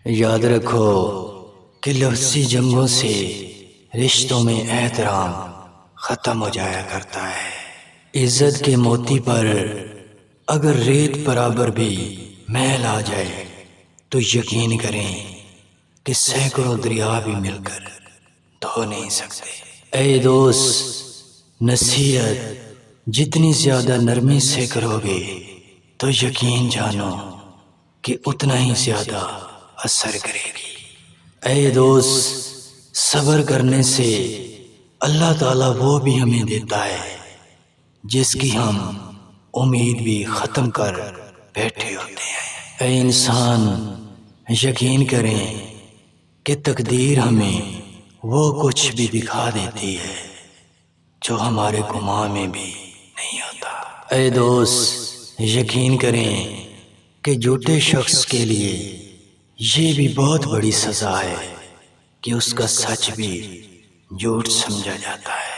یاد رکھو کہ لفظی جنگوں سے رشتوں میں احترام ختم ہو جایا کرتا ہے۔ عزت کے موتی پر اگر ریت برابر بھی میل آ جائے تو یقین کریں کہ سینکڑوں دریا بھی مل کر دھو نہیں سکتے۔ اے دوست، نصیحت جتنی زیادہ نرمی سے کرو گے تو یقین جانو کہ اتنا ہی زیادہ اثر کرے گی۔ اے دوست، صبر کرنے سے اللہ تعالیٰ وہ بھی ہمیں دیتا ہے جس کی ہم امید بھی ختم کر بیٹھے ہوتے ہیں۔ اے انسان، یقین کریں کہ تقدیر ہمیں وہ کچھ بھی دکھا دیتی ہے جو ہمارے گمان میں بھی نہیں ہوتا۔ اے دوست، یقین کریں کہ جھوٹے شخص کے لیے یہ بھی بہت بڑی سزا ہے کہ اس کا سچ بھی جھوٹ سمجھا جاتا ہے۔